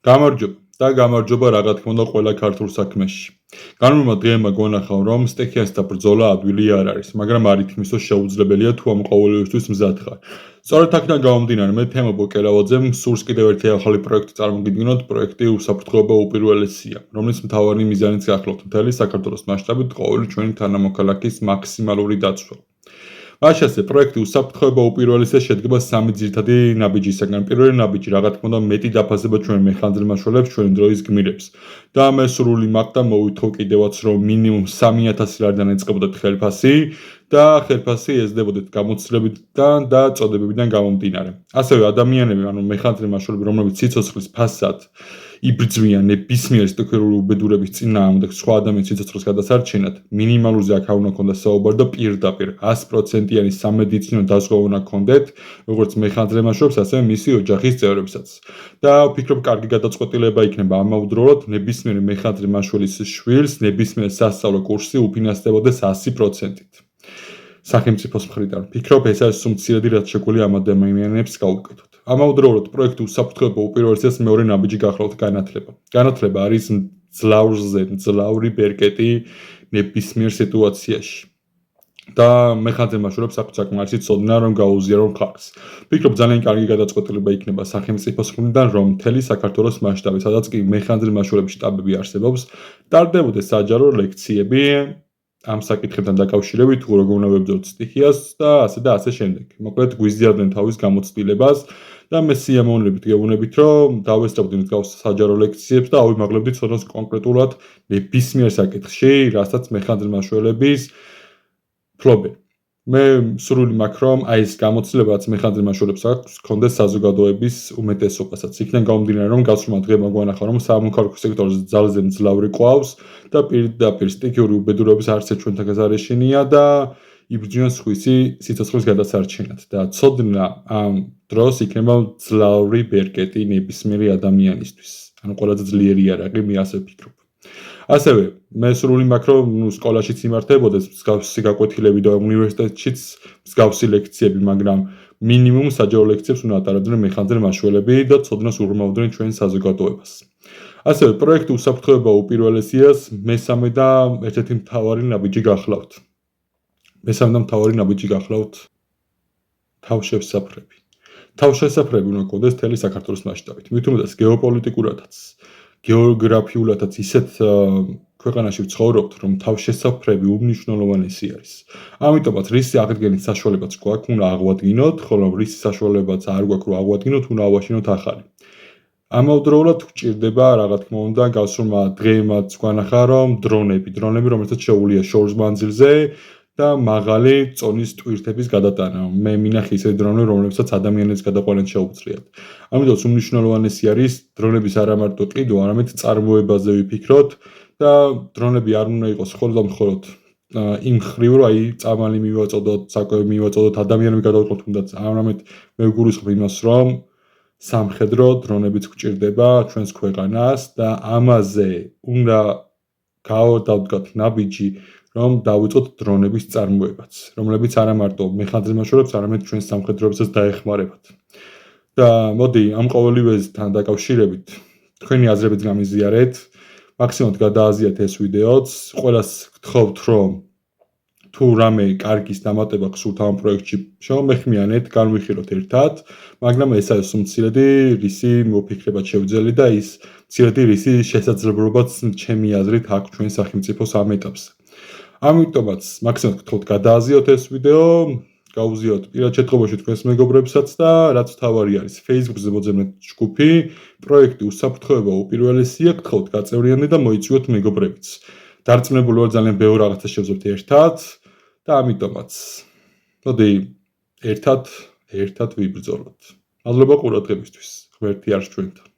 გამარჯობა და გამარჯობა რა თქმა უნდა ყველა ქართულ საქმეში. განმეორმა დღეებმა გვანახა რომ სტექიასთა ბრძოლა ადვილი არ არის, მაგრამ არ ითქმის რომ შეუძლებელია თუ ამ ყოველივისთვის მზად ხარ. სწორედ აქედან გამომდინარე მე თემობო კელავაძემ სურს კიდევ ერთი ახალი პროექტი წარმოგიდგინოთ, პროექტი უსაფრთხოება უპირველესია, რომლის მთავარი მიზანიც გახლავთ მთელი საქართველოს მასშტაბით ყოველი ჩვენი თანამოქალაქის მაქსიმალური დაცვა. Așa proiectul უსაფრთხოება უპირველესია შედგება სამი ძირითადი ნაბიჯისაგან. პირველი ნაბიჯი რა თქმა უნდა მეტი დაფასება ჩვენ მეხანძრიმაშველებს ჩვენი დროის გმირებს. და მე სრული მაგდა მოვითხოვ კიდევაც რომ მინიმუმ 3000 ლარიდან ეწყებოდეთ ხელფასი და ხელფასი ეძებოდეთ გამოცდილებიდან და წოდებებიდან გამომდინარე. ასევე ადამიანები, ანუ მეხანძრიმაშველები, რომლებიც სიცოცხლის ფასად იბრძვიან ნებისმიერ სტიქიური უბედურების წინააღმდეგ სხვა ადამიანის სიცოცხლის გადასარჩენად, მინიმალურზე აქ არ უნდა ქონდეს საუბარი და პირდაპირ 100%-იანი სამედიცინო დაზღვევა უნდა ქონდეთ, როგორც მეხანძრიმაშველებს, ასევე მისი ოჯახის წევრებსაც. და ვფიქრობ, კარგი გადაწყვეტილება იქნება ამავდროულად ნებისმიერი მეხანძრიმაშველის შვილს ნებისმიერ სასწავლო კურსი უფინანსდებოდეს 100%-ით. სახელმწიფოს მხრიდან. ვფიქრობ, ეს არის სუმცირედი, რაც შეგვიძლია ამ ადამიანებს გავუკეთოთ. ამავდროულად პროექტი უსაფრთხოება უპირველესიას მეორე ნაბიჯი გახლავთ განათლება. განათლება არის მძლავრი ბერკეტი ნებისმიერ სიტუაციაში. და მეხანძრიმაშველებს აქვთ საკმარისი ცოდნა რომ გაუზიარონ ხალხს. ვფიქრობ, ძალიან კარგი გადაწყვეტილება იქნება სახელმწიფოს მხრიდან, რომ მთელი საქართველოს მასშტაბით, სადაც კი მეხანძრიმაშველების შტაბები არსებობს, ტარდებოდეს საჯარო ლექციები ამ საკითხებთან დაკავშირებით, თუ როგორ უნდა ვებრძოლოთ სტიქიას და ასე შემდეგ. მოკლედ გვიზიარდნენ თავის გამოცდილებას და მე სიამოვნებით გეუბნებით, რომ დავესწრებოდი მსგავს საჯარო ლექციებს და ავიმაღლებდით ცოდნას კონკრეტულად ნებისმიერ საკითხში, რასაც მეხანძრიმაშველების ფლობენ. მე სრული მაქვს რომ აი ეს გამოცდილება რაც მეხანძრიმაშველებს აქვს, კონდეს საზოგადოების უმეტესობასაც. იქიდან გამომდინარე რომ გასულმა დღეებმა გვანახა რომ სამოქალაქო სექტორზე ძალზე მძლავრი ყვავს და პირდაპირ სტიქიური უბედურების არც ერთ ჩვენთან გაზარეშინია და იბრძვიან სხვისი სიცოცხლის გადასარჩენად და ცოდნა ამ დროს იქნება მძლავრი ბერკეტი ნებისმიერი ადამიანისთვის. ანუ ყველაზე ძლიერი იარაღი, მე ასე ვფიქრობ. ასევე მე სრული მაქვს რომ სკოლაშიც იმართებოდეს მსგავსი გაკვეთილები და უნივერსიტეტშიც მსგავსი ლექციები, მაგრამ მინიმუმ საჯარო ლექციებს უნდა ატარებდნენ მეხანძრიმაშველები და ცოდნას უღრმავდნენ ჩვენ საზოგადოებას. ასევე პროექტი უსაფრთხოება უპირველესიას მესამე და ერთ-ერთი მთავარი ნაბიჯი გახლავთ. მესამე და მთავარი ნაბიჯი გახლავთ თავშესაფრები. თავშესაფრები უნდა გქონდეს მთელი საქართველოს მასშტაბით. მით უმეტეს გეოპოლიტიკურადაც, გეოგრაფიულადაც ისეთ ქვეყანაში ვცხოვრობთ, რომ თავშესაფრები უმნიშვნელოვანესი არის. ამიტომაც რისი აღდგენის საშუალებაც გვაქვს, უნდა აღვადგინოთ, ხოლო რისი საშუალებაც არ გვაქვს, რომ აღვადგინოთ, უნდა ავაშინოთ ახალი. ამავდროულად გვჭირდება, რა თქმა უნდა, გასულმა დღეებმაც გვანახა, რომ დრონები, რომელთაც შეუძლია შორს მანძილზე და მაღალი წონის ტვირთების გადატანა. მე მინახე ისეთი დრონები, რომლებსაც ადამიანებს გადაყვაնել შეუძლიათ. ამიტომ უმნიშვნელოვანესი არის დრონების არა მარტო ყიდვა, არამედ წარმოებაზე ვიფიქროთ და დრონები არ უნდა იყოს მხოლოდ იმ ხრივ, რომ აი წამალი მივაწოდოთ, საკვები მივაწოდოთ, ადამიანები გადავყოთ თუნდაც, არამედ მე ვგულისხმობ იმას, რომ სამხედრო დრონებიც გვჭირდება ჩვენს ქვეყანას და ამაზე უნდა გავდავდგათ ნაბიჯი, რომ დავიწყოთ დრონების წარმოებაც, რომლებიც არა მარტო მეხანძრიმაშველებს, არამედ ჩვენ სამხედროებსაც დაეხმარებათ. და მოდი ამ ყოველივესთან დაკავშირებით თქვენი აზრებიც გამიზიარეთ, მაქსიმალურად გადააზიარეთ ეს ვიდეოც, ყველას გთხოვთ, რომ თუ რამე კარგის დამატება გსურთ ამ პროექტში, შემომეხმიანეთ, განვიხილოთ ერთად, მაგრამ ეს არის უმცირედი, რისი მოფიქრებაც შევძელი და ის მცირედი, რისი შესაძლებლობაც ჩემი აზრით აქვს ჩვენ სახელმწიფოს ამ ეტაპზე. ამიტომაც მაქსიმალურად გთხოვთ გადააზიაროთ ეს ვიდეო, გაუზიაროთ პირად შემთხვევაში თქვენს მეგობრებსაც და რაც მთავარი არის, Facebook-ზე მოძებნეთ ჯგუფი, პროექტი უსაფრთხოება უპირველესია, გთხოვთ გაწევრიანდეთ და მოიწვიოთ მეგობრებიც. დარწმუნებული ვარ ძალიან ბევრ რაღაცას შევძლებთ ერთად და ამიტომაც მოდი ერთად ვიბრძოლოთ. მადლობა ყურადღებისთვის. ღმერთი არის ჩვენთან.